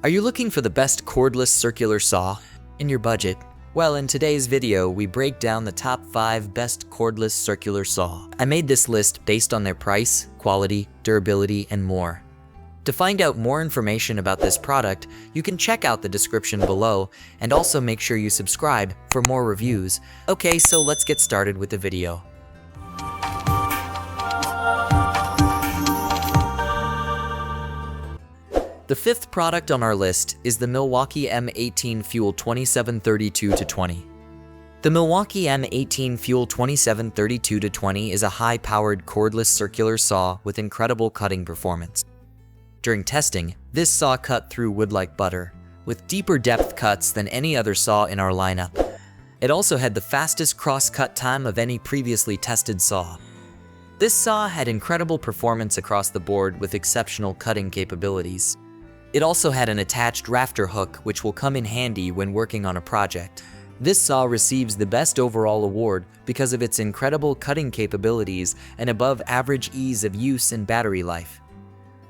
Are you looking for the best cordless circular saw in your budget? Well, in today's video, we break down the top 5 best cordless circular saw. I made this list based on their price, quality, durability, and more. To find out more information about this product, you can check out the description below, and also make sure you subscribe for more reviews. Okay, so let's get started with the video. The 5th product on our list is the Milwaukee M18 Fuel 2732-20. The Milwaukee M18 Fuel 2732-20 is a high-powered cordless circular saw with incredible cutting performance. During testing, this saw cut through wood like butter, with deeper depth cuts than any other saw in our lineup. It also had the fastest cross-cut time of any previously tested saw. This saw had incredible performance across the board with exceptional cutting capabilities. It also had an attached rafter hook, which will come in handy when working on a project. This saw receives the Best Overall award because of its incredible cutting capabilities and above-average ease of use and battery life.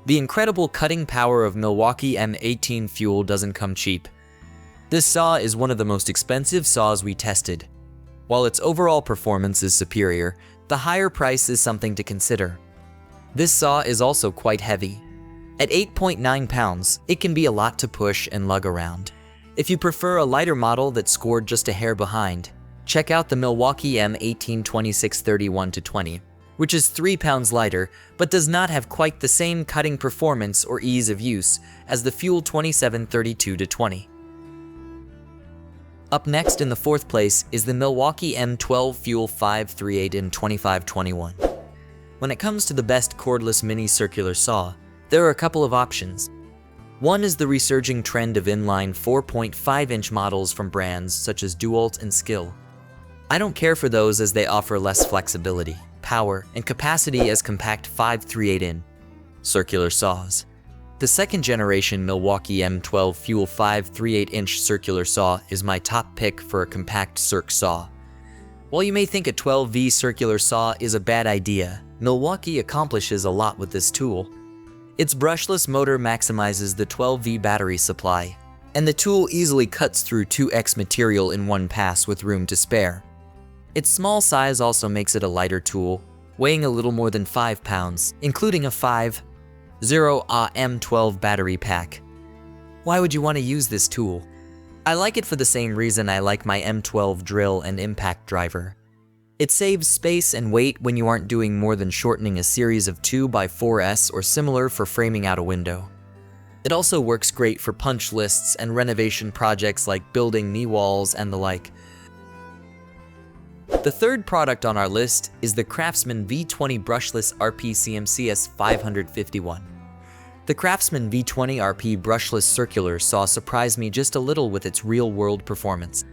The incredible cutting power of Milwaukee M18 Fuel doesn't come cheap. This saw is one of the most expensive saws we tested. While its overall performance is superior, the higher price is something to consider. This saw is also quite heavy. At 8.9 pounds, it can be a lot to push and lug around. If you prefer a lighter model that scored just a hair behind, check out the Milwaukee M18 2631-20, which is 3 pounds lighter, but does not have quite the same cutting performance or ease of use as the Fuel 2732-20. Up next in the 4th place is the Milwaukee M12 Fuel 538-2521. When it comes to the best cordless mini circular saw, there are a couple of options. One is the resurging trend of inline 4.5-inch models from brands such as DeWalt and Skil. I don't care for those as they offer less flexibility, power, and capacity as compact 538-in circular saws. The 2nd generation Milwaukee M12 Fuel 538-inch circular saw is my top pick for a compact circ saw. While you may think a 12V circular saw is a bad idea, Milwaukee accomplishes a lot with this tool. Its brushless motor maximizes the 12V battery supply, and the tool easily cuts through 2x material in one pass with room to spare. Its small size also makes it a lighter tool, weighing a little more than 5 pounds, including a 5.0 M12 battery pack. Why would you want to use this tool? I like it for the same reason I like my M12 drill and impact driver. It saves space and weight when you aren't doing more than shortening a series of 2x4s or similar for framing out a window. It also works great for punch lists and renovation projects like building knee walls and the like. The 3rd product on our list is the Craftsman V20 Brushless RP CMCS 551. The Craftsman V20 RP Brushless Circular Saw surprised me just a little with its real-world performance.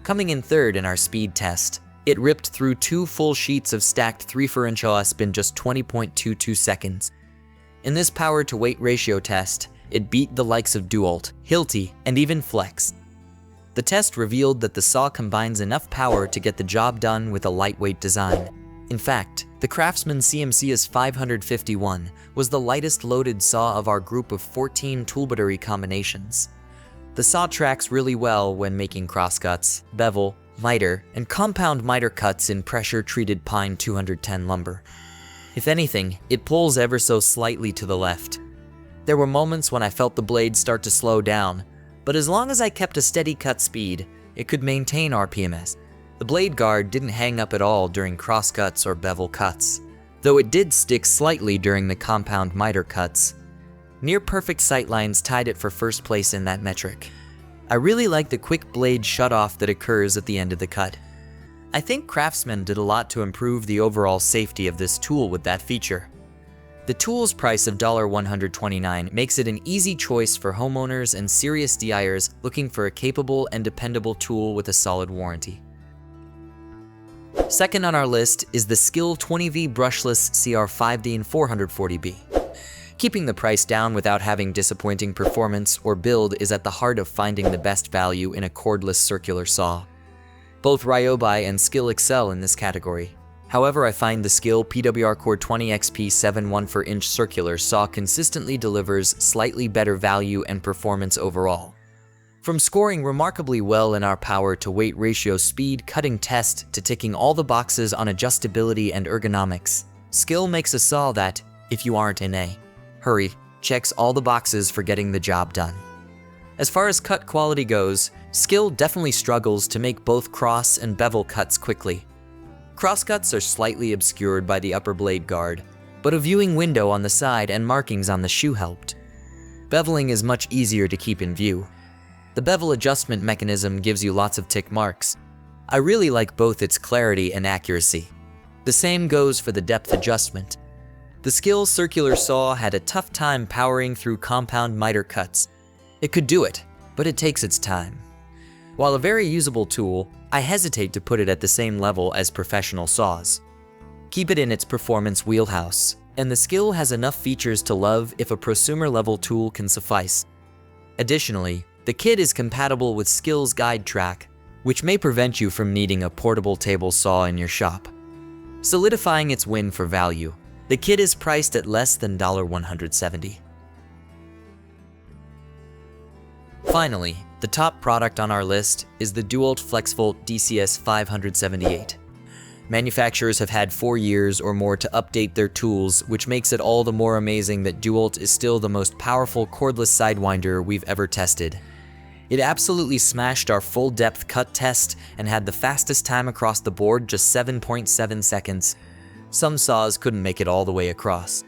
Coming in 3rd in our speed test, it ripped through 2 full sheets of stacked 3/4-inch OSB in just 20.22 seconds. In this power-to-weight ratio test, it beat the likes of DeWalt, Hilti, and even Flex. The test revealed that the saw combines enough power to get the job done with a lightweight design. In fact, the Craftsman CMCS 551 was the lightest loaded saw of our group of 14 tool battery combinations. The saw tracks really well when making crosscuts, bevel, miter, and compound miter cuts in pressure-treated pine 210 lumber. If anything, it pulls ever so slightly to the left. There were moments when I felt the blade start to slow down, but as long as I kept a steady cut speed, it could maintain RPMs. The blade guard didn't hang up at all during crosscuts or bevel cuts, though it did stick slightly during the compound miter cuts. Near-perfect sightlines tied it for 1st place in that metric. I really like the quick blade shutoff that occurs at the end of the cut. I think Craftsman did a lot to improve the overall safety of this tool with that feature. The tool's price of $129 makes it an easy choice for homeowners and serious DIYers looking for a capable and dependable tool with a solid warranty. 2nd on our list is the Skil 20V Brushless CR5D and 440B. Keeping the price down without having disappointing performance or build is at the heart of finding the best value in a cordless circular saw. Both Ryobi and Skil excel in this category. However, I find the Skil PWR Core 20XP7 1/4-inch circular saw consistently delivers slightly better value and performance overall. From scoring remarkably well in our power-to-weight ratio speed cutting test to ticking all the boxes on adjustability and ergonomics, Skil makes a saw that, if you aren't in a hurry, checks all the boxes for getting the job done. As far as cut quality goes, Skil definitely struggles to make both cross and bevel cuts quickly. Crosscuts are slightly obscured by the upper blade guard, but a viewing window on the side and markings on the shoe helped. Beveling is much easier to keep in view. The bevel adjustment mechanism gives you lots of tick marks. I really like both its clarity and accuracy. The same goes for the depth adjustment. The Skil circular saw had a tough time powering through compound miter cuts. It could do it, but it takes its time. While a very usable tool, I hesitate to put it at the same level as professional saws. Keep it in its performance wheelhouse, and the Skil has enough features to love if a prosumer-level tool can suffice. Additionally, the kit is compatible with Skil's guide track, which may prevent you from needing a portable table saw in your shop. Solidifying its win for value, the kit is priced at less than $170. Finally, the top product on our list is the DeWalt FlexVolt DCS 578. Manufacturers have had 4 years or more to update their tools, which makes it all the more amazing that DeWalt is still the most powerful cordless sidewinder we've ever tested. It absolutely smashed our full-depth cut test and had the fastest time across the board, just 7.7 seconds. Some saws couldn't make it all the way across.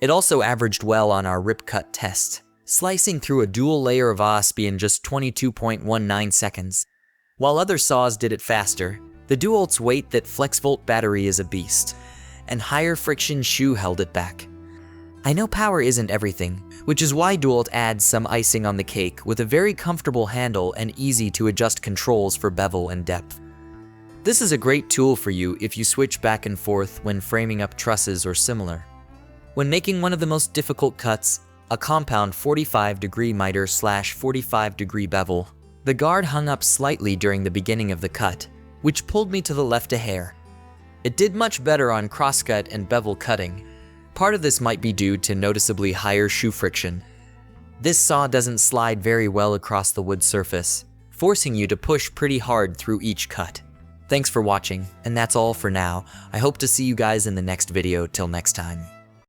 It also averaged well on our rip cut test, slicing through a dual layer of OSB in just 22.19 seconds. While other saws did it faster, the DeWalt's weight that FlexVolt battery is a beast, and higher friction shoe held it back. I know power isn't everything, which is why DeWalt adds some icing on the cake with a very comfortable handle and easy to adjust controls for bevel and depth. This is a great tool for you if you switch back and forth when framing up trusses or similar. When making one of the most difficult cuts, a compound 45-degree miter / 45-degree bevel, the guard hung up slightly during the beginning of the cut, which pulled me to the left a hair. It did much better on crosscut and bevel cutting. Part of this might be due to noticeably higher shoe friction. This saw doesn't slide very well across the wood surface, forcing you to push pretty hard through each cut. Thanks for watching, and that's all for now. I hope to see you guys in the next video. Till next time.